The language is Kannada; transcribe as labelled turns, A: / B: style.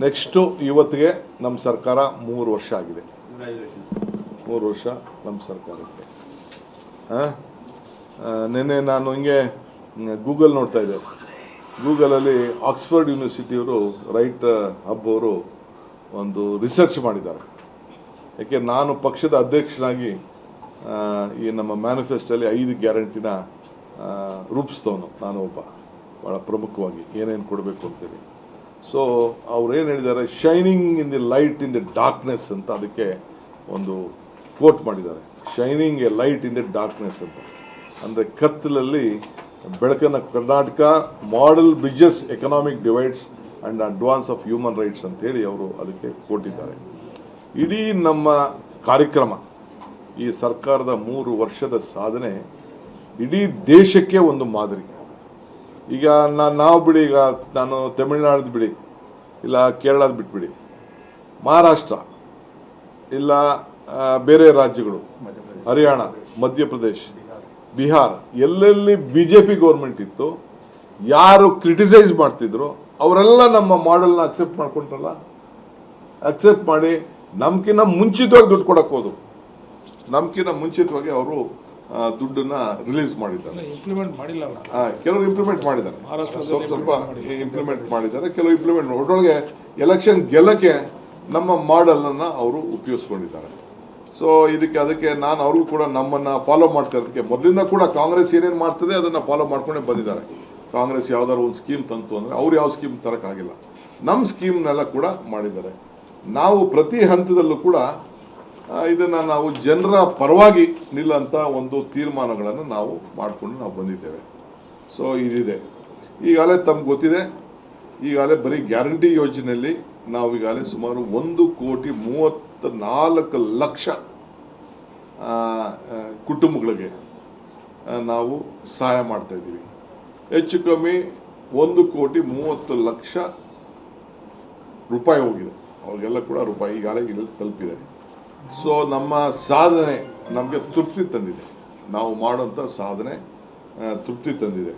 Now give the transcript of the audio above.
A: ನೆಕ್ಸ್ಟು ಇವತ್ತಿಗೆ ನಮ್ಮ ಸರ್ಕಾರ 3 ವರ್ಷ ಆಗಿದೆ. 3 ವರ್ಷ ನಮ್ಮ ಸರ್ಕಾರಕ್ಕೆ. ನಿನ್ನೆ ನಾನು ಹಿಂಗೆ ಗೂಗಲ್ ನೋಡ್ತಾ ಇದ್ದೆ. ಗೂಗಲಲ್ಲಿ ಆಕ್ಸ್ಫರ್ಡ್ ಯೂನಿವರ್ಸಿಟಿಯವರು ರೈಟ್ ಹಬ್ ಅವರು ಒಂದು ರಿಸರ್ಚ್ ಮಾಡಿದ್ದಾರೆ. ಯಾಕೆ ನಾನು ಪಕ್ಷದ ಅಧ್ಯಕ್ಷನಾಗಿ ಈ ನಮ್ಮ ಮ್ಯಾನಿಫೆಸ್ಟೋಲ್ಲಿ 5 ಗ್ಯಾರಂಟಿನ ರೂಪಿಸ್ತವನು ನಾನು ಒಬ್ಬ, ಭಾಳ ಪ್ರಮುಖವಾಗಿ ಏನೇನು ಕೊಡಬೇಕು ಅಂತೇಳಿ. ಸೊ ಅವ್ರು ಏನು ಹೇಳಿದ್ದಾರೆ, shining in the light in the darkness ಅಂತ ಅದಕ್ಕೆ ಒಂದು ಕೋಟ್ ಮಾಡಿದ್ದಾರೆ. Shining A light in the darkness ಅಂತ ಅಂದರೆ ಕತ್ತಲಲ್ಲಿ ಬೆಳಕನ್ನು Karnataka model bridges economic divides and advance of human rights ಅಂತೇಳಿ ಅವರು ಅದಕ್ಕೆ ಕೊಟ್ಟಿದ್ದಾರೆ. ಇಡೀ ನಮ್ಮ ಕಾರ್ಯಕ್ರಮ ಈ ಸರ್ಕಾರದ 3 ವರ್ಷದ ಸಾಧನೆ ಇಡೀ ದೇಶಕ್ಕೆ ಒಂದು ಮಾದರಿ. ಈಗ ನಾವು ಬಿಡಿ, ಈಗ ನಾನು ತಮಿಳುನಾಡು ಬಿಡಿ, ಇಲ್ಲ ಕೇರಳದ ಬಿಟ್ಬಿಡಿ, ಮಹಾರಾಷ್ಟ್ರ ಇಲ್ಲ ಬೇರೆ ರಾಜ್ಯಗಳು, ಹರಿಯಾಣ, ಮಧ್ಯಪ್ರದೇಶ್, ಬಿಹಾರ್, ಎಲ್ಲೆಲ್ಲಿ BJP ಗೌರ್ಮೆಂಟ್ ಇತ್ತು, ಯಾರು ಕ್ರಿಟಿಸೈಸ್ ಮಾಡ್ತಿದ್ರು ಅವರೆಲ್ಲ ನಮ್ಮ ಮಾಡೆಲ್ನ ಅಕ್ಸೆಪ್ಟ್ ಮಾಡ್ಕೊಂಡ್ರಲ್ಲ. ಅಕ್ಸೆಪ್ಟ್ ಮಾಡಿ ನಮ್ಕಿನ್ನ ಮುಂಚಿತವಾಗಿ ದುಡ್ಡು ಕೊಡಕ್ಕೆ ಹೋದ್ರು. ನಮ್ಕಿನ್ನ ಮುಂಚಿತವಾಗಿ ಅವರು ದುಡ್ಡನ್ನ ರಿಲೀಸ್ ಮಾಡಿದ್ದಾರೆ. ಕೆಲವರು ಇಂಪ್ಲಿಮೆಂಟ್ ಮಾಡಿದ್ದಾರೆ, ಸ್ವಲ್ಪ ಇಂಪ್ಲಿಮೆಂಟ್ ಮಾಡಿದ್ದಾರೆ, ಕೆಲವು ಇಂಪ್ಲಿಮೆಂಟ್ ಒಟ್ಟೊಳಗೆ ಎಲೆಕ್ಷನ್ ಗೆಲ್ಲಕ್ಕೆ ನಮ್ಮ ಮಾಡೆಲನ್ನು ಅವರು ಉಪಯೋಗಿಸ್ಕೊಂಡಿದ್ದಾರೆ. ಸೊ ಅದಕ್ಕೆ ನಾನು ಅವ್ರಿಗೂ ಕೂಡ ನಮ್ಮನ್ನು ಫಾಲೋ ಮಾಡ್ತಾ ಇರೋದಕ್ಕೆ ಮೊದಲಿಂದ ಕೂಡ ಕಾಂಗ್ರೆಸ್ ಏನೇನು ಮಾಡ್ತದೆ ಅದನ್ನು ಫಾಲೋ ಮಾಡ್ಕೊಂಡೇ ಬಂದಿದ್ದಾರೆ. ಕಾಂಗ್ರೆಸ್ ಯಾವ್ದಾದ್ರು ಒಂದು ಸ್ಕೀಮ್ ತಂತು ಅಂದರೆ ಅವ್ರು ಯಾವ ಸ್ಕೀಮ್ ತರೋಕ್ಕಾಗಿಲ್ಲ, ನಮ್ಮ ಸ್ಕೀಮ್ನೆಲ್ಲ ಕೂಡ ಮಾಡಿದ್ದಾರೆ. ನಾವು ಪ್ರತಿ ಹಂತದಲ್ಲೂ ಕೂಡ ಇದನ್ನು ನಾವು ಜನರ ಪರವಾಗಿ ನಿಲ್ಲಂಥ ಒಂದು ತೀರ್ಮಾನಗಳನ್ನು ನಾವು ಮಾಡಿಕೊಂಡು ನಾವು ಬಂದಿದ್ದೇವೆ. ಸೊ ಇದಿದೆ. ಈಗಾಗಲೇ ತಮ್ಗೆ ಗೊತ್ತಿದೆ, ಈಗಾಗಲೇ ಬರೀ ಗ್ಯಾರಂಟಿ ಯೋಜನೆಯಲ್ಲಿ ನಾವು ಈಗಾಗಲೇ ಸುಮಾರು 1,34,00,000 ಕುಟುಂಬಗಳಿಗೆ ನಾವು ಸಹಾಯ ಮಾಡ್ತಾ ಇದ್ದೀವಿ. ಹೆಚ್ಚು ಕಮ್ಮಿ 1,30,00,000 ರೂಪಾಯಿ ಹೋಗಿದೆ, ಅವ್ರಿಗೆಲ್ಲ ಕೂಡ ರೂಪಾಯಿ ಈಗಾಗಲೇ ಇಲ್ಲಿ ತಲುಪಿದೆ. ಸೊ ನಮ್ಮ ಸಾಧನೆ ನಮಗೆ ತೃಪ್ತಿ ತಂದಿದೆ, ನಾವು ಮಾಡುವಂಥ ಸಾಧನೆ ತೃಪ್ತಿ ತಂದಿದೆ.